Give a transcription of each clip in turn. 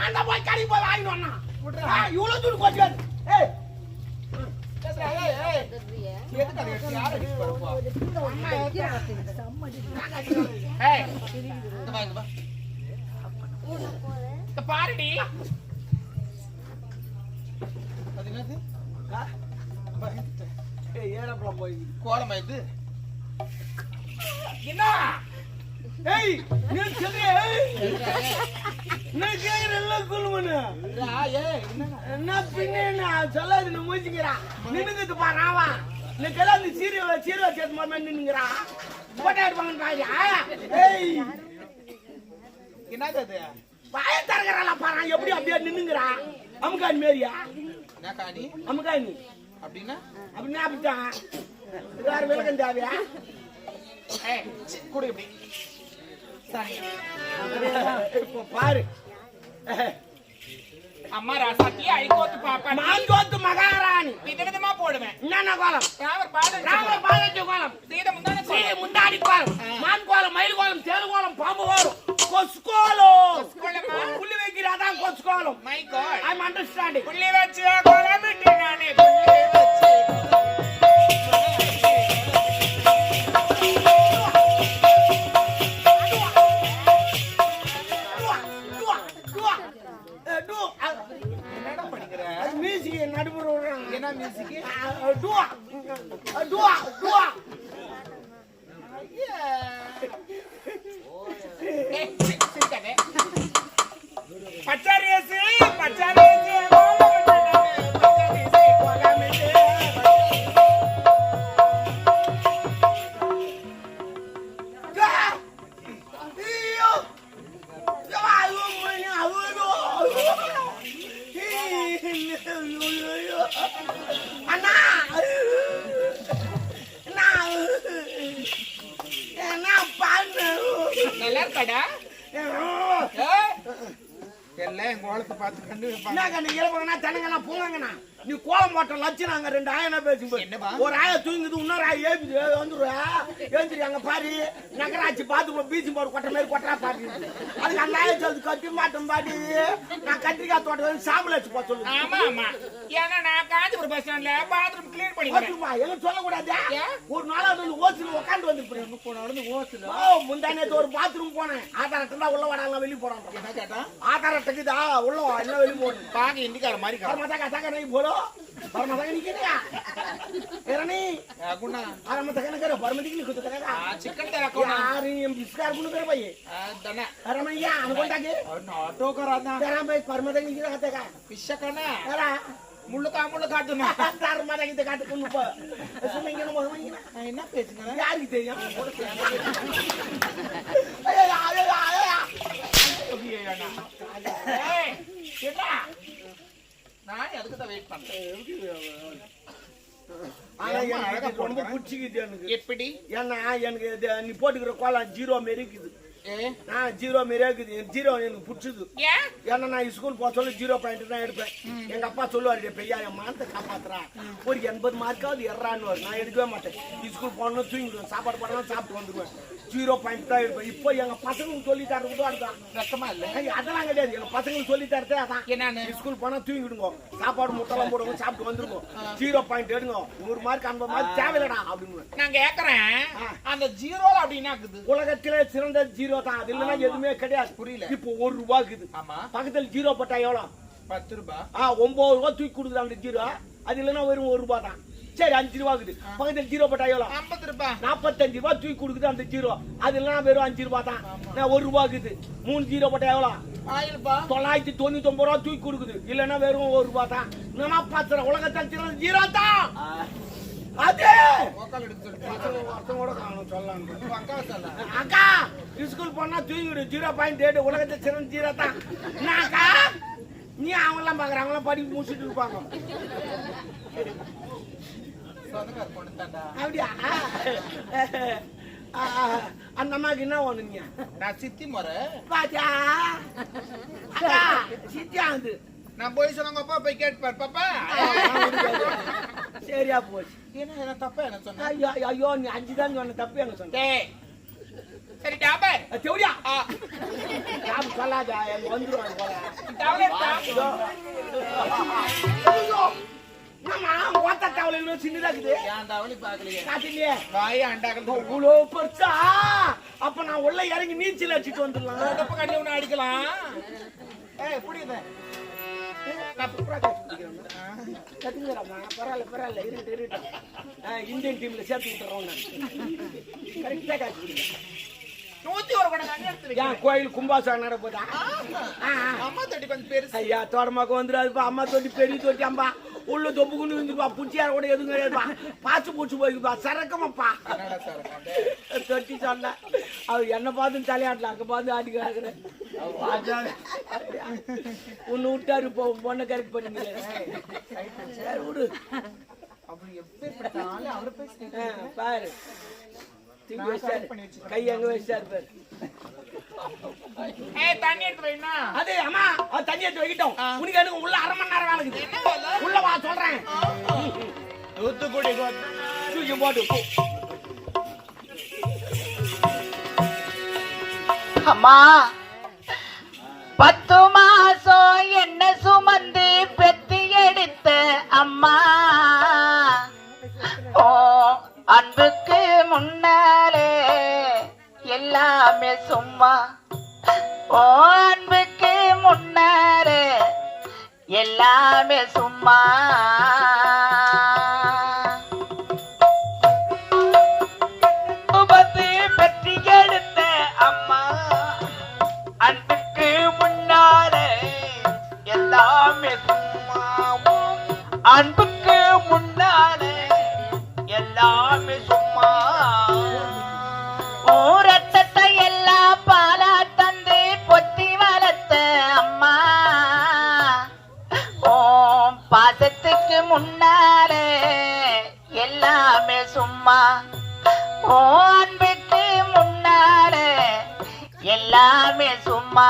நான் தான் போய் கடைக்கு போய் வாங்கிட்டு வந்தேன். இவ்வளவு தூரம் கொஞ்சம் ஏய் பாருடி ஏறப்பலாம் போய் கோலம் ஆயிட்டு என்ன ஏய் நீ சொல்றியே நான் கேக்குறேன் சொல்லுமனு என்ன பின்ன சொல்லாது நீ மூஞ்சிக்கிறா நின்னுக்குது பாராவா நீ கலாந்து சீரியல் சேர்த்து மாதிரி நின்னுங்கிறா போட்டோ எடுப்பாங்கன்னு பாரியா ஏய் என்னது அது பாய தரகறால பாரா எப்படி அப்படியே நின்னுங்கிறா அமுகானி மேரியா என்ன காணி அமுகானி அப்படின்னா அப்படின்னா அப்படித்தான் வேற விளக்கம் தேவையா கூட எப்படி சரி இப்போ பாரு அம்மா ராசாத்தி ஐகோத்து பாப்பா மாங்கோத்து மகாராணி விதவிதமா போடுவேன் என்னென்ன கோலம் ராமர் பாலஞ்சு கோலம் சீதை முந்தாடி கோலம் மான் கோலம் மயில் கோலம் தேனு கோலம் பாம்பு கோலம் கொசு கோலம் புள்ளி வைக்கிறாதான் கொசு கோலம் my god I am understanding புள்ளி வச்சு கோலமிட்டு நானே புள்ளி வச்சு என்னடா படிக்கிற மியூசிக் நடுவுற என்ன மியூசிக் டுவா டுவா டுவா பச்சாரியசி அண்ணா என்ன பண்ணு நல்லா இருக்கடா எல்லாம் என் கோலத்தை பார்த்து கண்டு என்ன கண்ணு இறப்பங்கண்ணா தனங்கண்ணா பூங்கண்ணா நீ கோலம் போட்ட லட்சணாங்க ரெண்டு ஆயனா பேசும்போது என்னப்பா ஒரு ஆய தூங்குது இன்னொரு ஆய ஏபிது வந்துருவா ஏந்திரி அங்க பாரு நகராட்சி பார்த்து பீச்சு போட்டு கொட்ட மாதிரி கொட்டா பாரு அதுக்கு அந்த ஆய சொல்லுது கட்டி மாட்டோம் பாடி நான் கத்திரிக்காய் தோட்டம் சாம்பல் வச்சு போக சொல்லுங்க ஆமா ஆமா ஏன்னா நான் காஞ்சிபுரம் பஸ் ஸ்டாண்ட்ல பாத்ரூம் கிளீன் பண்ணிக்கிறேன் எங்க சொல்லக்கூடாது ஒரு நாளாவது ஓசில உட்காந்து வந்து போன ஓசில முந்தானே ஒரு பாத்ரூம் போனேன் ஆதார் அட்டை தான் உள்ள வராங்க வெளியே போறாங்க என்ன கேட்டா ஆதார் அட்டைக்கு தான் உள்ள என்ன வெளியே போகணும் பாக்க இந்திக்கார மாதிரி बोलो परमतक नहीं किया एरनी गुना परमतक न करे परमतिक नहीं कुछ करेगा चिकन तेरा कोना यार ये बिस्कार गुण करे भाई दना अरमैया अनुकोंटाके ऑटो कराना तेरा भाई परमतक नहीं किया का पिस्सा करना अरे मुल्lu काटना तार माता की काट कुन ऊपर इसमें ये ना है ना पेचना यार इते यार अरे अभी ये ना ए केटा நான் அதுக்கு தான் வெயிட் பண்றேன் ஆனா எனக்கு ரொம்ப பிடிச்சிக்குது எனக்கு எப்படி ஏன்னா எனக்கு நீ போட்டுக்கிற கோலம் ஜீரோ மாரி இருக்குது ஜீரோ மாரி இருக்குது ஜீரோ எனக்கு பிடிச்சது ஏன்னா நான் ஸ்கூல் போக சொல்லி 0.5 தான் எடுப்பேன் எங்க அப்பா சொல்லுவாரு பெய்யா என் மானத்தை காப்பாத்துறா ஒரு 80 மார்க்காவது எறான்னு நான் எடுக்கவே மாட்டேன் ஸ்கூல் போகணும் தூங்கிடுவேன் சாப்பாடு போடணும் சாப்பிட்டு வந்துடுவேன் 0.5 தான் எடுப்பேன் இப்போ எங்க பசங்களுக்கு சொல்லி தரது அதுதான் கஷ்டமா இல்ல அதெல்லாம் கிடையாது எங்க பசங்களுக்கு சொல்லி தரதே அதான் என்னன்னு ஸ்கூல் போனா தூங்கிடுங்க சாப்பாடு முட்டெல்லாம் போடுங்க சாப்பிட்டு வந்துருங்க 0.5 எடுங்க 100 மார்க் 50 மார்க் தேவையில்லடா அப்படின்னு நான் கேக்குறேன் அந்த ஜீரோ அப்படின்னா இருக்குது உலகத்திலே சிறந்த ஜீரோ தான் அது இல்லைன்னா எதுவுமே கிடையாது புரியல இப்போ 1 ரூபாய் இருக்குது ஆமா பக்கத்துல ஜீரோ போட்டா எவ்வளவு 10 ரூபாய் 9 ரூபாய் தூக்கி கொடுக்குது அந்த ஜீரோ அது இல்லைன்னா வெறும் 1 ரூபாய் தான் சரி 5 ரூபாய் இருக்குது பக்கத்துல ஜீரோ போட்டா எவ்வளவு 50 ரூபாய் 45 ரூபாய் தூக்கி கொடுக்குது அந்த ஜீரோ அது இல்லைன்னா வெறும் 5 ரூபாய் தான் 1 ரூபாய் இருக்குது 3 ஜீரோ போட்டா எவ்வளவு 999 ரூபா தூக்கி கொடுக்குது இல்லைன்னா வெறும் 1 ரூபாய் தான் நான் பாத்துறேன் உலகத்தில் சிறந்த ஜீரோ தான் அதே அக்கா ஸ்கூல் போனா தூங்கிடு 0.8 உலகத்தை சிறந்த ஜீரோ தான் அக்கா நீ அவங்களாம் பாக்குற அவங்களாம் படிப்பு முடிச்சுட்டு இருப்பாங்க அப்படியா அந்த அம்மாக்கு என்ன ஒண்ணுங்க நான் சித்தி முறை பாத்தியா அக்கா சித்தியா வந்து நான் போய் சொன்னாங்க அப்பா போய் கேட்பார் பாப்பா சரியா போச்சு என்ன தப்பா என்ன சொன்ன ஐயோ ஐயோ நீ 5 தான் சொன்ன தப்பு என்ன சொன்ன சரி டாபே தேவடியா டாப் சொல்லாத எங்க வந்துருவாங்க போல ஆமா ஓட்ட டவல் இன்னும் சின்னதா இருக்குது ஏன் தவளி பாக்கலையே காட்டிலே வாய் அண்டாக்கள் இவ்வளோ பெருசா அப்ப நான் உள்ள இறங்கி நீச்சல் அடிச்சுட்டு வந்துடலாம் உடம்பு கட்டி ஒண்ணு அடிக்கலாம் ஏய் புடியுது நான் சூப்பரா கத்துக்கிறேன் பரவாயில்ல இருக்கட்டும் இந்தியன் டீம்ல சேர்த்து விட்டுறோம் நான் கரெக்டா காட்டுக்கிறேன் 101 கூட தண்ணி எடுத்து வைக்க ஏன் கோயில் கும்பாசம் நட போதா அம்மா தட்டி கொஞ்சம் பெருசு ஐயா தோட்டமாக்க வந்துடாதுப்பா அம்மா தொட்டி பெரிய தொட்டி அம்பா உள்ள தொப்புக்குன்னு வந்துருப்பா புச்சியார கூட எதுவும் கிடையாதுப்பா பாச்சு பூச்சி போயிருப்பா சரக்கமாப்பா என்னடா சார் தொட்டி சொன்ன அவர் என்ன பார்த்து தலையாட்டல அங்க பார்த்து ஆடிக்கிறாரு ஒன்னு விட்டாரு இப்போ பொண்ணை கரெக்ட் பண்ணிக்கல சரி விடு அப்படி எப்படிப்பட்டாலும் அவரை பேசி பாரு கை எங்க வச்சாரு பாரு ஏய் தண்ணி எடுத்து வைனா அதே அம்மா தண்ணி எடுத்து வைக்கிட்டோம் உனக்கு எனக்கு உள்ள அரை மணி நேரம் வேலை இருக்குது உள்ள வா சொல்றேன் தூத்துக்குடி தூக்கி போட்டு அம்மா 10 மாசம் என்ன சுமந்து பெத்து எடுத்த அம்மா ஓ அன்புக்கு முன்னாலே எல்லாமே சும்மா ஓ அன்புக்கு முன்னாலே எல்லாமே சும்மா பெற்றி எடுத்த அம்மா அன்புக்கு முன்னாலே எல்லாமே சும்மாவும் அன்புக்கு முன்னாலே எல்லாமே சும்மா ரத்தத்தை எல்லாம் பாலா தந்து பொத்தி வளர்த்த அம்மா ஓம் பாசத்துக்கு முன்னாலே எல்லாமே சும்மா ஓ அன்புக்கு முன்னாலே எல்லாமே சும்மா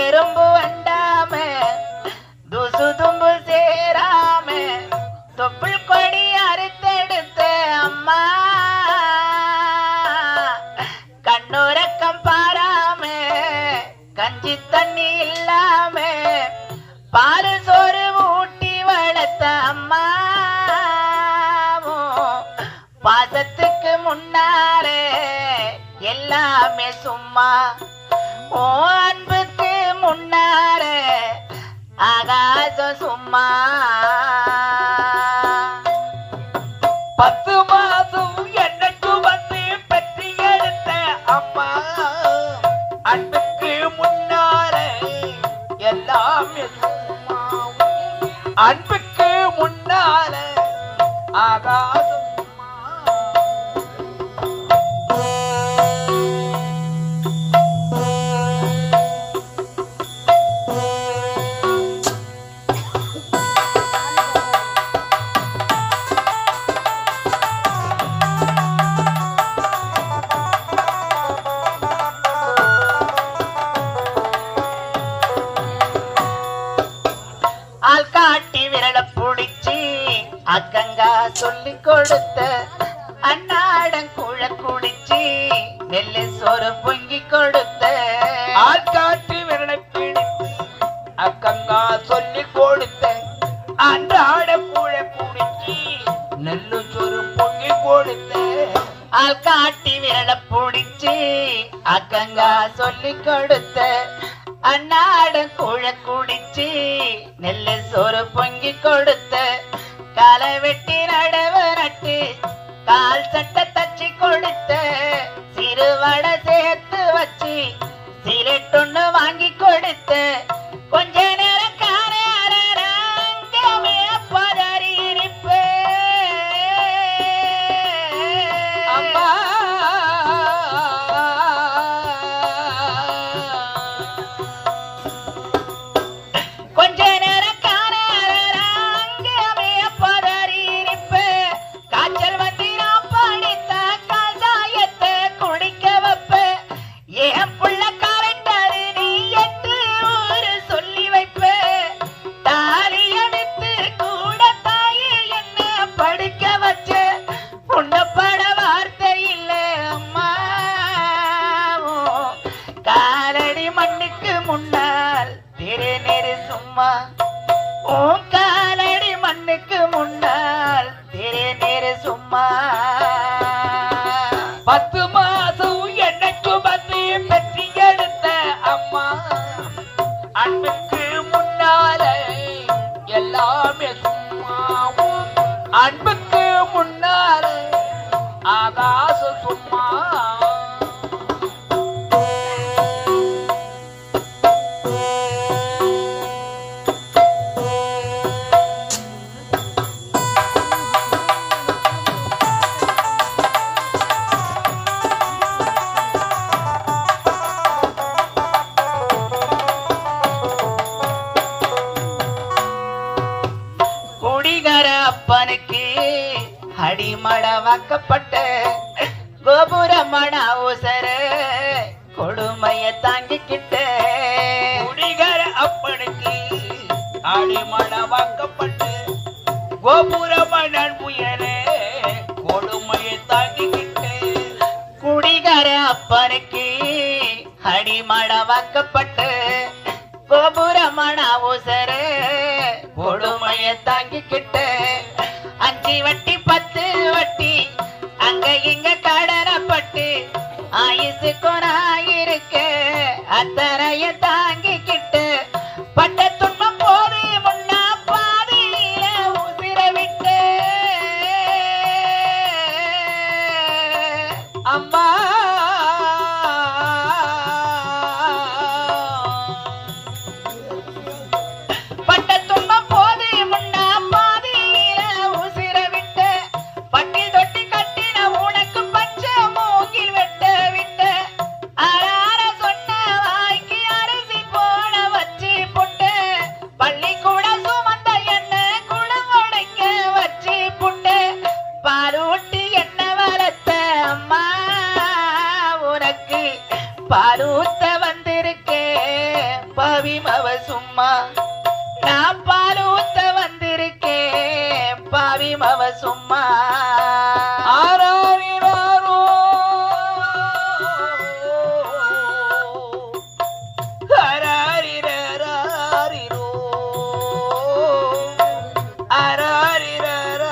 எறும்பு வண்டாம துசு தும்பு சேராம தொப்புள் கொடி அறுத்தெடுத்த அம்மா கண்ணுறக்கம் பாராம கஞ்சி தண்ணி இல்லாம பாரு சோறு ஊட்டி வளர்த்த அம்மா பாசத்துக்கு முன்னாலே எல்லாமே சும்மா ஓ அன்புக்கு முன்னாலே ஆகாசம் சும்மா 10 மாதம் என்னக்கு வந்து பெற்றி எடுத்த அம்மா அன்புக்கு முன்னாலே எல்லாமே சும்மா அன்புக்கு முன்னாலே ஆகாசம் அக்கங்கா சொல்லி கொடுத்த அன்னாடம் குழ குடிச்சி நெல்லு சோறு பொங்கி கொடுத்த ஆள்காட்டு விரலை பிடித்து அக்கங்கா சொல்லி கொடுத்த அன்றாட குழ குடிச்சி நெல்லு சோறு பொங்கி கொடுத்த ஆள்காட்டி விரலை பிடிச்சி அக்கங்கா சொல்லி கொடுத்த அன்னாடம் குழ குடிச்சி நெல்லு சோறு பொங்கி கொடுத்த காலை வெட்டி நடவு நட்டு கால் சட்டை தச்சு கொடுத்த சிறுவடை சேர்த்து வச்சு சிரட்டொன்னு வாங்கி கொடுத்த கொஞ்ச நேரம் காரமே பதறி இருப்பே அம்மா கொஞ்ச நேரம் காச்சல் வந்து நான் பாடி உன் காலடி மண்ணுக்கு முன்னால் திரு சும்மா 10 மாசம் எனக்கு வந்து பெற்றி எடுத்த அம்மா அன்புக்கு முன்னாலே எல்லாமே சும்மாவும் அன்புக்கு முன்னாலே ஆகாச சும்மா அப்பனுக்கு அடிமட வாக்கப்பட்ட கோபுரமண உசர கொடுமைய தாங்கிக்கிட்ட குடிகர அப்பனுக்கு அடிமட வாக்கப்பட்ட கோபுரமணன் உயர கொடுமைய தாங்கிக்கிட்ட குடிகர அப்பனுக்கு அடிமட வாக்கப்பட்ட கோபுரமண உசர கொடுமைய தாங்கிக்கிட்ட 5 வட்டி 10 வட்டி அங்க இங்க கடனப்பட்டு ஆயுசுக்கும் இருக்க அத்தனைய தாங்கிக்கிட்டு பட்ட துன்பம் போது முன்னா பாதியில உசிர விட்டு அம்மா பாலூத்த வந்திருக்கே பவிமவ சும்மா நான் பாலூத்த வந்திருக்கே பவிமவ சும்மா ஆராரிராரோ ஆராரிராரிரோ ஆராரிராரிரோ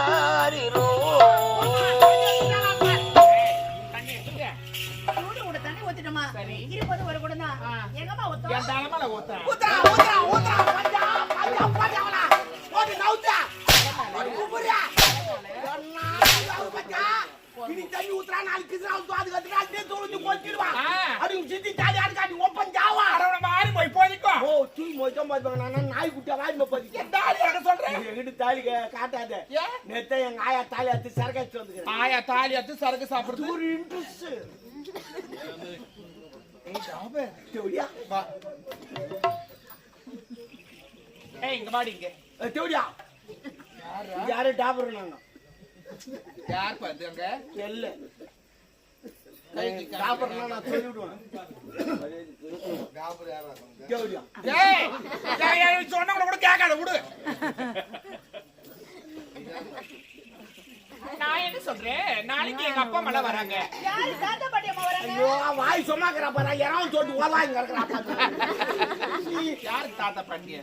என் தலைமையில ஊத்துறா. ஊத்துறா, ஊத்துறா, ஊத்துறா, பஞ்சா, பஞ்சா, பஞ்சாவலா. போட்டு நவுத்தா. குப்புறியா. சொன்னா, பஞ்சா. இனி தண்ணி ஊத்துறா, நாளைக்கு கிசுறாள் தோது கட்டுறா, அப்படியே தூளுந்து கொளுத்திடுவா. அப்படி உன் சித்தி தாலி அடிக்காட்டி ஒப்பன் ஜாவா. அரவணை மாறி போய் போதிக்கோ. ஓ, தூய் மொய்க்கம் பார்ப்பாங்க, நான் நாய் குட்டியா வாய் மப்பதி. என் தாலி அடக்க சொல்றேன். எங்கிட்ட தாலி காட்டாத. ஏன்? நேத்தே எங்க ஆயா தாலி அத்து சரக்காச்சு வந்துக்கிறேன். ஆயா தாலி அத்து சரக்கு சாப்பிடுறது. ஒரு இன்ட்ரெஸ்ட். தேவடியா ஏய் இங்க வாடி இங்க. தேவடியா யாரு டாபர் நாங்க யார் பாத்துங்க இல்ல டாபர்னா நான் சொல்லி விடுவேன். தேவடியா ஏய் ஏய் சொன்னவங்க கூட கேட்காத விடு. நான் என்ன சொல்றேன் நாளைக்கு எங்க அப்பா அம்மா வராங்க. யாரு தாத்தா பாட்டி அம்மா வராங்க? ஐயோ வாய் சொன்னாக்கறா பாரு யாரும் சொல்லிட்டு ஓலாங்க இருக்கறா பாரு. யார் தாத்தா பாட்டிய?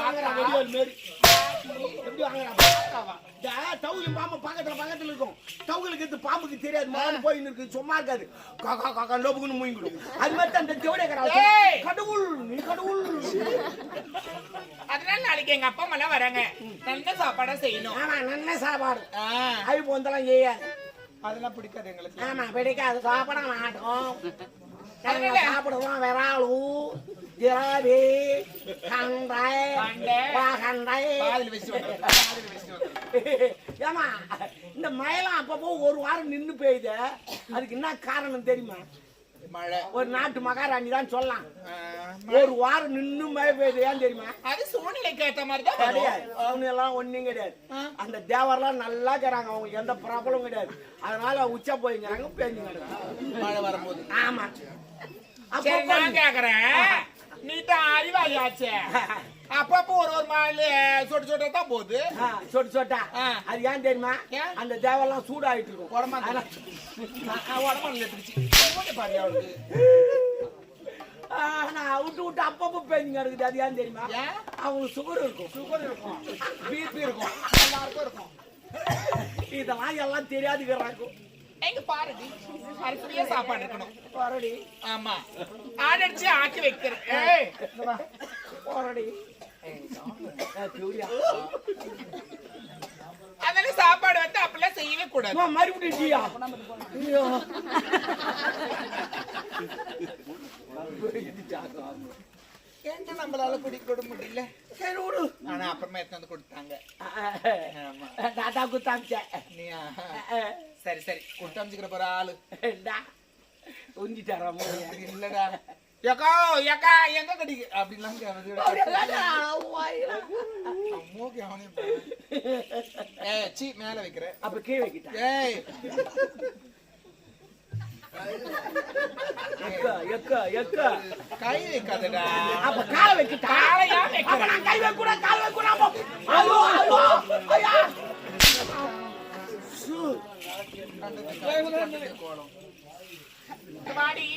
வாங்கறா வீடியோ மேரி. எப்படி வாங்கறா பாக்காவா? தவுலும் பாம்பு பக்கத்துல இருக்கும். தவுகளுக்கு இந்த பாம்புக்கு தெரியாது மான் போய் நிக்கு சும்மா இருக்காது. காக்கா காக்கா லோபுன்னு மூங்கிடும். அது மாதிரி அந்த தேவடே கரா. கடவுள் நீ கடவுள். அதனால நாளைக்கு எங்க அப்பா அம்மா வராங்க. நல்ல சாப்பாடா செய்யணும். ஆமா நல்ல சாப்பாடு. ஐ போந்தலாம் ஏயா. அதெல்லாம் பிடிக்காது எங்களுக்கு. ஆமா பிடிக்காது சாப்பிட மாட்டோம். சாப்பிடுவோம் விராலு ஜிராபி கண்டை கண்டை. ஏமா இந்த மழைலாம் அப்பப்போ ஒரு வாரம் நின்னு போயுது. அதுக்கு என்ன காரணம் தெரியுமா? மழை. ஒரு நாட்டு மகாராணி தான் சொல்லலாம். ஒரு வாரம் நின்னு மழை பெய்யுது ஏன் தெரியுமா? அது சூழ்நிலைக்கு ஏற்ற மாதிரி தான் கிடையாது. அவங்க எல்லாம் ஒண்ணும் கிடையாது. அந்த தேவர்லாம் நல்லா இருக்கிறாங்க. அவங்களுக்கு எந்த ப்ராப்ளமும் கிடையாது. அதனால உச்சா போய்ங்கிறாங்க பேஞ்சு மழை வரும்போது. ஆமா சரி நான் கேக்குறேன். நீ தான் அறிவாளியாச்சே. அப்பப்போ ஒரு நாள் சொட்டு சொட்டா தான் போகுது. சொட்டு சொட்டா. அது ஏன் தெரியுமா? அந்த தேவெல்லாம் சூடாயிட்டு இருக்கும். உடம்பு எடுத்துச்சு பாரு அவளுக்கு. நான் விட்டு விட்டு அப்பப்போ பெயிண்டிங் இருக்குது. அது ஏன் தெரியுமா? ஏன்? அவங்களுக்கு சுகர் இருக்கும். சுகர் இருக்கும், பிபி இருக்கும், எல்லாருக்கும் இருக்கும். இதெல்லாம் எல்லாம் தெரியாதுக்கிறாங்க. எங்க பாருடி, அரிசியே சாப்பாடு இருக்கணும். போறடி ஆமா, ஆடடிச்சு ஆக்கி வைக்கிறேன். ஏய், போறடி. அதனால சாப்பாடு வந்து அப்படிலாம் செய்யவே கூடாது. மறுபடியா? ஏங்க நம்மளால குடிக்க முடியல. சரி விடு. ஆனா அப்புறமா எடுத்து வந்து கொடுத்தாங்க. ஆமா, டாட்டா குத்தாமிச்ச. நீயா? சரி சரி, கொடுத்தாமிச்சுக்கிற போற ஆளு உஞ்சிட்டாரா? இல்லடா. ஏக்கா ஏக்கா எங்க கடிக்கு அப்படிலாம் மூக்கு அவனே. ஏய் சீ, மேல வைக்கிற. அப்ப கீழே வைக்கிட்டா. ஏய் எக்கா எக்கா எக்கா கை வைக்காதடா. அப்ப காலை வைக்கிட்டா. காலையா வைக்கிற? நான் கை வைக்க கூட கால் வைக்க கூட. ஐயோ ஐயோ ஐயா. வாடி,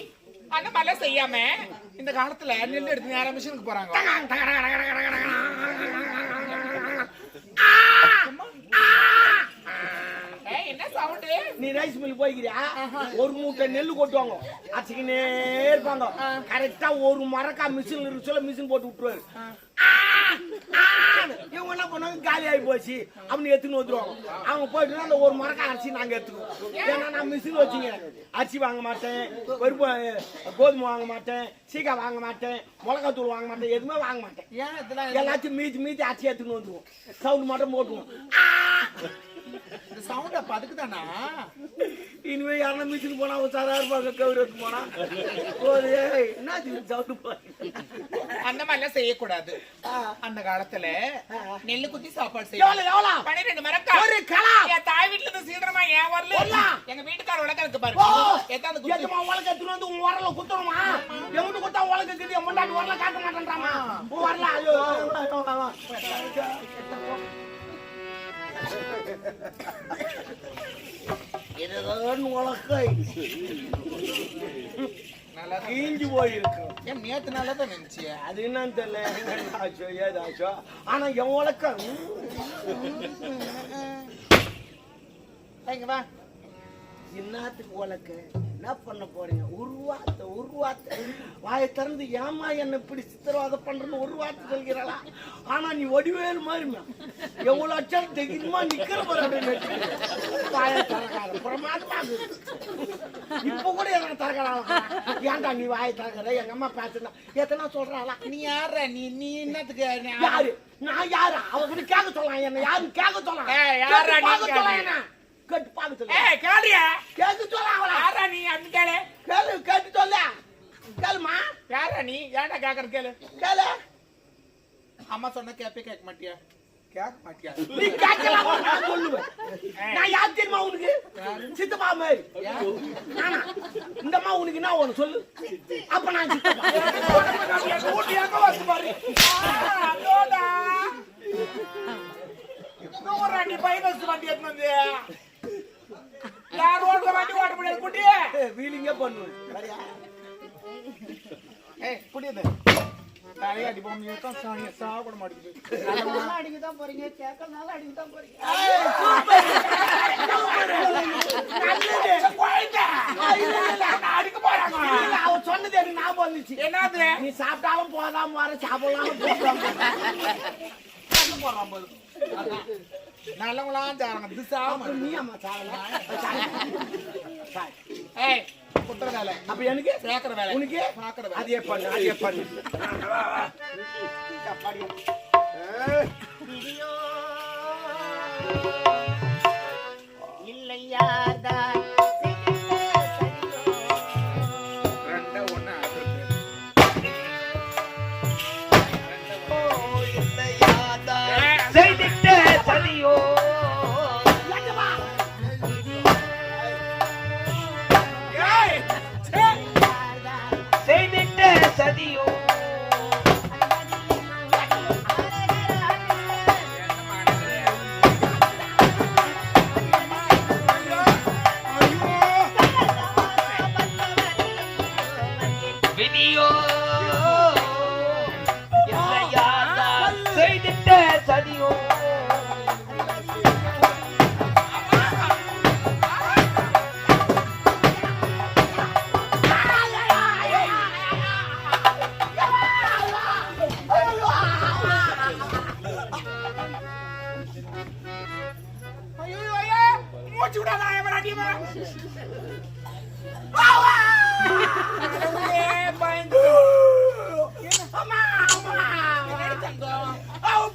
அந்த மாதிரிலாம் செய்யாம இந்த காலத்துல நெல் எடுத்து நேரம் மிஷினுக்கு போறாங்க. என்ன சவுண்ட்? நீ ரைஸ் மில் போய்க்கிறியா? ஒரு மூட்டை நெல்லு கொட்டுவாங்க, அச்சுக்கினே இருப்பாங்க. கரெக்டா ஒரு மரக்கா மிஷின் இருக்கு சொல்ல மிஷின் போட்டு விட்டுருவாரு. இவங்க என்ன பண்ணுவாங்க, காலி ஆகி போச்சு அப்படின்னு எடுத்துன்னு வந்துருவாங்க. அவங்க போயிட்டு அந்த ஒரு மரக்கா அரிசி நாங்க எடுத்துக்குவோம். ஏன்னா நான் மிஷின் வச்சுங்க, அரிசி வாங்க மாட்டேன், பருப்பு கோதுமை வாங்க மாட்டேன், சீக்கா வாங்க மாட்டேன், மிளகாத்தூள் வாங்க மாட்டேன், எதுவுமே வாங்க மாட்டேன். ஏன் இதெல்லாம் எல்லாத்தையும் மீதி மீதி அரிசி எடுத்துன்னு வந்துருவோம். சவுண்ட் மட்டும் போட்டுவோம். இந்த சவுண்ட் அப்ப அதுக்குதானா? இனிமே யாரும் மிஷின் போனா சாரா இருப்பாங்க, கவுரத்து போனா ஒரு என்ன சவுண்ட் போய். அந்த மாதிரிலாம் செய்யக்கூடாது. அந்த காலத்துல நெல்லு குத்தி சாப்பாடு எவ்வளவு எவ்வளவு 12 மரக்கா ஒரு கலா. என் தாய் வீட்டுல இருந்து சீக்கிரமா ஏன் வரல? எங்க வீட்டுக்கார உலகத்துக்கு பாரு. எத்தமா உலக எடுத்துட்டு வந்து உன் வரல குத்துறமா? எவனுக்கு குத்தா உலக இருக்குது, என் முன்னாடி வரல காட்ட மாட்டேன்றாமா? உன் வரல. ஐயோ இதுதான் உலகை நல்லா கீஞ்சு போயிருக்கு. ஏன் நேத்து நல்லா தான் நினைச்சியா? அது என்னன்னு தெரியல. ஆச்சோ ஏதாச்சோ, ஆனா என் உலகம் இங்க வா. என்னத்துக்கு உலக்க என்ன பண்ண போறீங்க? உருவாத்த வாயை திறந்து ஏமா என்ன இப்படி சித்திரவாத பண்றன்னு ஒரு வார்த்தை சொல்கிறாளா? ஆனா நீ வடிவேறு மாதிரி எவ்வளவு அச்சாலும் தைரியமா நிக்கிற போற வாயை திறக்காத பிரமாதமா இருக்கு. இப்ப கூட எதனா திறக்கலாம். ஏன்டா நீ வாயை திறக்கிற? எங்க அம்மா பேசுனா எத்தனா சொல்றாளா? நீ யார? நீ என்னத்துக்கு? யாரு? நான் யாரு? அவகிட்ட கேட்க சொல்லலாம். என்ன யாரு கேட்க சொல்லலாம்? யாரா நீ? என்ன கேட்டு பாக்க சொல்ல. ஏய் கேளியா? கேட்க சொல்லலாம். யாரா நீ? அப்படி கேளு. கேட்டு சொல்ல. கேளுமா. யாரா நீ? ஏன்டா கேக்குற? கேளு. கேளு. அம்மா சொன்னா கேட்க மாட்டியா? கேட்க மாட்டியா? நீ கேட்கலாம், நான் சொல்லுவேன். நான் யார் தெரியுமா உனக்கு? சித்தப்பா மாதிரி. நானா? இந்த அம்மா உனக்கு என்ன ஒண்ணு சொல்லு. அப்ப நான் சித்தப்பா. எங்க வந்து பாரு. அதோடா. ஒரு அடி பைனஸ் வண்டி எடுத்து வந்து யார் ஓடுற வண்டி ஓட முடியாது குட்டி. வீலிங்கே பண்ணுவேன். ஏய் குடியது நிறைய அடி போமியே தான் சாணிய சாப்பிட மாட்டேங்குது. நல்லா அடிக்க தான் போறீங்க, கேட்க நல்லா அடிக்க தான் போறீங்க. அடிக்க போறாங்க. அவ சொன்னது எனக்கு ஞாபகம் வந்துச்சு. என்னது? நீ சாப்பிட்டாலும் போதாம வர சாப்பிடலாம் போடுறாங்க. நல்லவங்களாம் சாராங்க. திசாம நீ அம்மா சாகலாம். ஏய் குத்துற வேலை. அப்ப எனக்கு கேக்குற வேலை. உனக்கு பாக்குற வேலை. அதே பண்ணு, அதே பண்ணு. இல்லையாதான் செய்திட்ட சதியோ செய்திட்ட சதியோ வச்சு விடாதா எவன் அடியுமா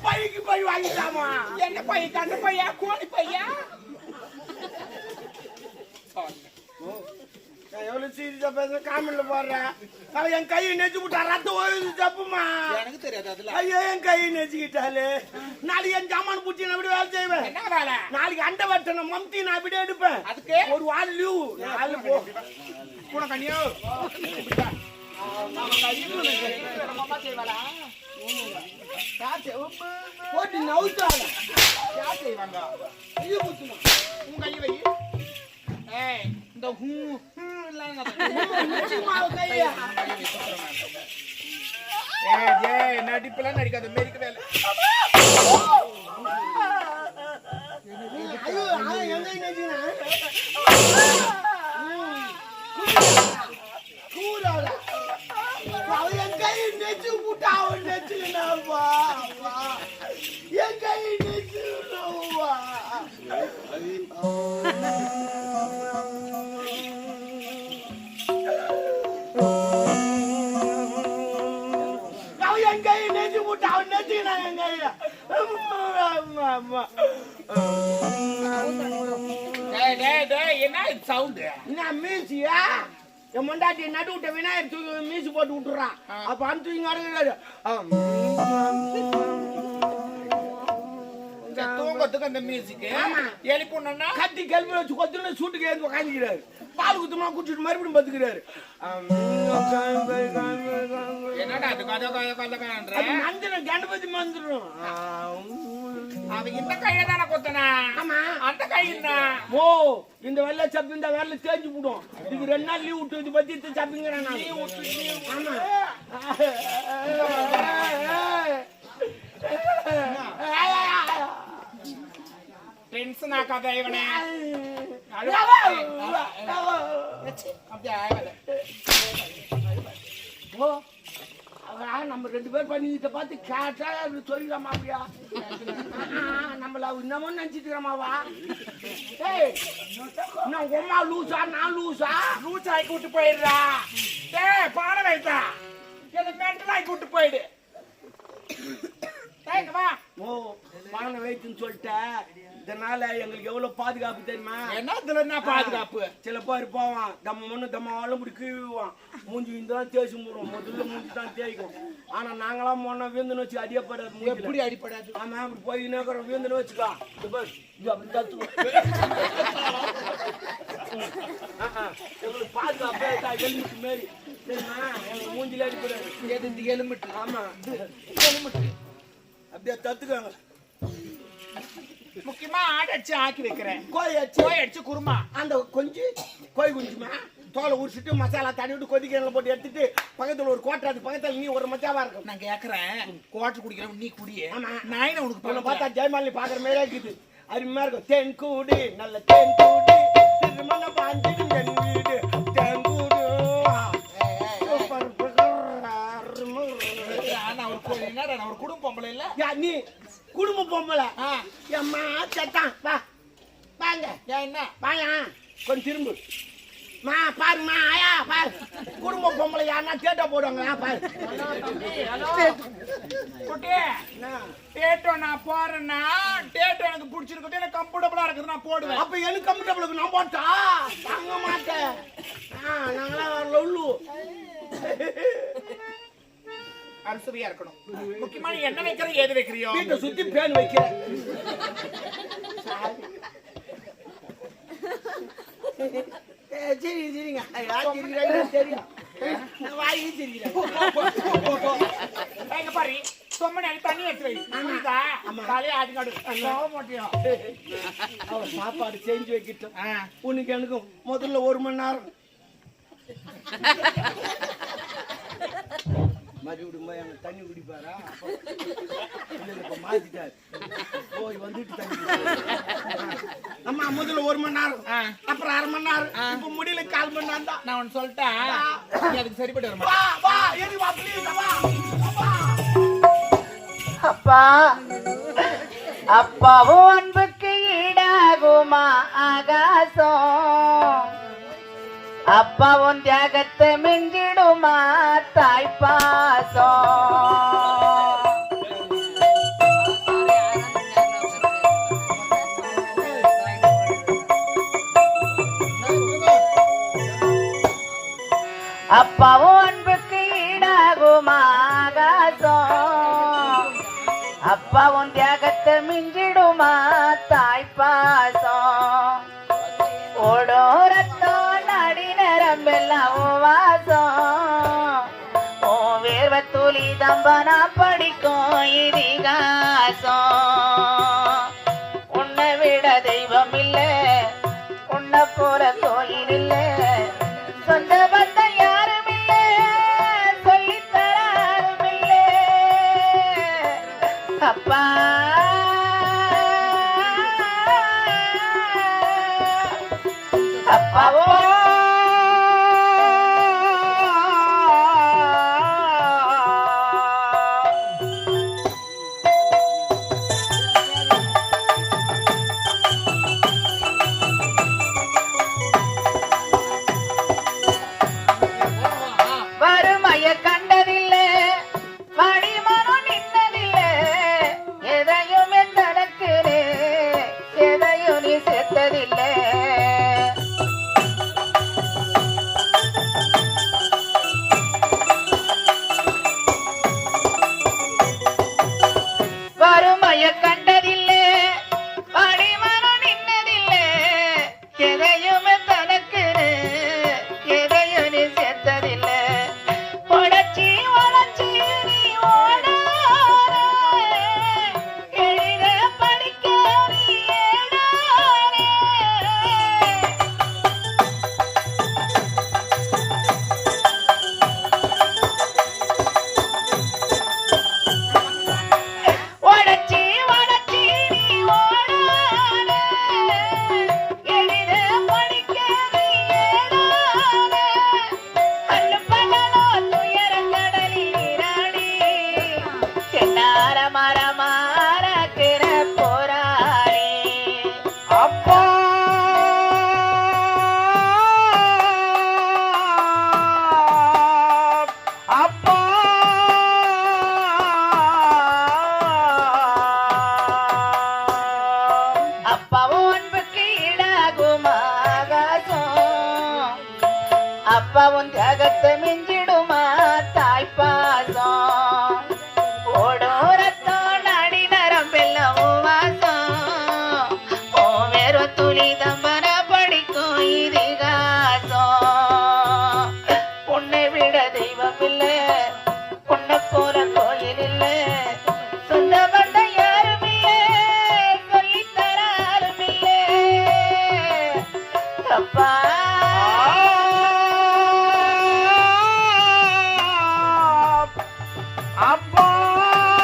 பைக்கு போய் வாங்கிட்டாமா என்ன பைய கண்ட பையா கோழி பையா எவ்வளவு சீரியஸா பேச காமெண்ட்ல போடுறேன் அவன் என் கையை நெச்சு விட்டா ரத்தம் ஓய்வு தப்புமா எனக்கு தெரியாது அதுல ஐயோ என் கையை நெச்சுக்கிட்டாலே நாளைக்கு என் ஜாமான் பூச்சி நான் அப்படி வேலை செய்வேன் என்ன வேலை நாளைக்கு அண்டை வட்டணும் மம்தி நான் அப்படியே எடுப்பேன் அதுக்கு ஒரு வாரம் லீவு நாலு போ கூட கண்ணியோ போட்டு நவுத்தாங்க உங்க கை வை ஏய் இந்த ஹூ நடிப்புல நடிக்காத மெரிக்க வேலை என் கை நெச்சு விட்டா அவன் நெச்சுக்கினாப்பா என் கை நெச்சுக்கினாப்பா அவன் என் கை நெச்சு விட்டா அவன் நெச்சுக்கினா என் கையில என்ன சவுண்ட் என்ன மீசியா என் மண்டாட்டி நடு விட்ட விநாயகர் தூக்கி மீசி போட்டு விட்டுறான் அப்ப அந்த தூங்கத்துக்கு அந்த மியூசிக் எழுப்புனா கத்தி கல்வி வச்சு கொத்துன்னு சூட்டுக்கு ஏந்து உக்காந்துக்கிறாரு பால் குத்தமா குடிச்சிட்டு மறுபடியும் பத்துக்கிறாரு என்னடா அது மந்திரம் கணபதி மந்திரம் அவன் இந்த கையில தானே கொத்தனா அந்த கையில ஓ இந்த வெள்ள சப்பு இந்த வெள்ள தேஞ்சு போடும் இதுக்கு 2 நாள் லீவ் விட்டு இது பத்தி சப்பிங்கிறேன் ஆமா டென்ஷன் ஆகாத இவனே நம்ம 2 பேர் பண்ணிக்கிட்ட பார்த்து கேட்டா சொல்லிடலாமா அப்படியா நம்மள இன்னமும் நினைச்சிட்டுமாவா நான் உமா லூசா நான் லூசா லூஸ் ஆக்கி விட்டு போயிடுறா பாட வைத்தா மென்டல் ஆக்கி விட்டு போயிடு வா ஓ பானை வைத்துன்னு சொல்லிட்டேன் இதனால எங்களுக்கு எவ்வளவு பாதுகாப்பு தெரியுமா என்ன இதுல என்ன பாதுகாப்பு சில பேர் போவான் தம்மாலும் இப்படி கீழுவான் மூஞ்சி தான் தேய்ச்சி மூடுவோம் முதல்ல மூஞ்சி தான் தேய்க்கும் ஆனா நாங்களாம் போனா வீந்துன்னு வச்சு அடியப்படாது எப்படி அடிப்படாது ஆமா அப்படி போய் நேக்கிற வீந்துன்னு வச்சுக்கோ அப்படி தத்துவோம் எங்களுக்கு பாதுகாப்பு எலுமிட்டு மாரி சரிம்மா எங்க மூஞ்சில அடிப்படாது எது எலுமிட்டு ஆமா எலுமிட்டு அப்படியே தத்துக்காங்க முக்கியமா ஆடடிச்சு ஆக்கி வைக்கிறேன் கோழி அடிச்சு குருமா அந்த கோழி குஞ்சுமா தோலை உரிச்சிட்டு மசாலா தண்ணி விட்டு கொதிக்கிறதுல போட்டு எடுத்துட்டு பக்கத்துல ஒரு கோட்டை அது பக்கத்துல நீ ஒரு மச்சாவா இருக்கும் நான் கேக்குறேன் கோட்டை குடிக்கிறேன் நீ குடியே ஆமா நான் உனக்கு பார்த்தா ஜெயமாலினி பாக்குற மாதிரியே இருக்குது அருமையா இருக்கும் தேன் கூடு நல்ல தேன் கூடு திருமண பாஞ்சிடும் என் வீடு தேன் கூடு ஒரு குடும்ப பொம்பளை இல்ல நீ குடும்ப பொம்பளை அம்மா சத்தான் வா வாங்க என்ன வாயா கொஞ்சம் திரும்பு மா பாருமா ஆயா பாரு குடும்ப பொம்பளை யாருன்னா தேட்டா போடுவாங்க பாரு குட்டி டேட்டோ நான் போறேன்னா டேட்டோ எனக்கு பிடிச்சிருக்கு எனக்கு கம்ஃபர்டபுளா இருக்குது நான் போடுவேன் அப்ப எனக்கு கம்ஃபர்டபுளுக்கு நான் போட்டா தாங்க மாட்டேன் நாங்களாம் வரல உள்ளு அரிசியா இருக்கணும் முக்கியமா நீ என்ன வைக்கிற ஏது வைக்கிறியோ வீட்டை சுத்தி பேன் வைக்கிறேன் சரி சரிங்க தெரியும் வாங்கி எங்க பாரு சொம்மனை தண்ணி எடுத்து தலையை ஆட்டிக்காடு மாட்டியும் அவன் சாப்பாடு செஞ்சு வைக்கிட்டோம் உனக்கு எனக்கும் முதல்ல 1 மணி நேரம் மறுபடியும் எனக்கு தண்ணி குடிப்பாரா மாத்திட்டாரு போய் வந்துட்டு தண்ணி அம்மா முதல்ல 1 மணி நேரம் அப்புறம் 1/2 மணி நேரம் இப்ப முடியல 1/4 மணி நேரம் தான் நான் ஒன்னு சொல்லிட்டேன் அதுக்கு சரிப்பட்டு வர அப்பா அப்பாவும் அன்புக்கு ஈடாகுமா மிஞ்சிடுமா ஆகாசம் அப்பா உன் தியாகத்தை மிஞ்சிடுமா தாய்ப்பாசம் அப்பாவும் அன்புக்கு ஈடாகும் ஆகாசம் அப்பாவும் தியாகத்தை மிஞ்சிடுமா தாய்ப்பாசம் ஓடோரத்தோ நாடி நரம்பெல்லாம் வாசம் ஓ வேர்வ துளி தம்பனா படிக்கும் இதிகாசம் உன்னை விட தெய்வம் இல்லை உன்னை போல கோயில் இல்லை சொந்த பந்தம் யாரும் இல்லை சொல்லித்தராரும் இல்லை அப்பா அப்பாவோ வறுமைய கண்டதில்லை மணிமனம் நின்னதில்லை எதையும் தனக்கு எதையும் நீ சேர்த்ததில்லை வறுமைய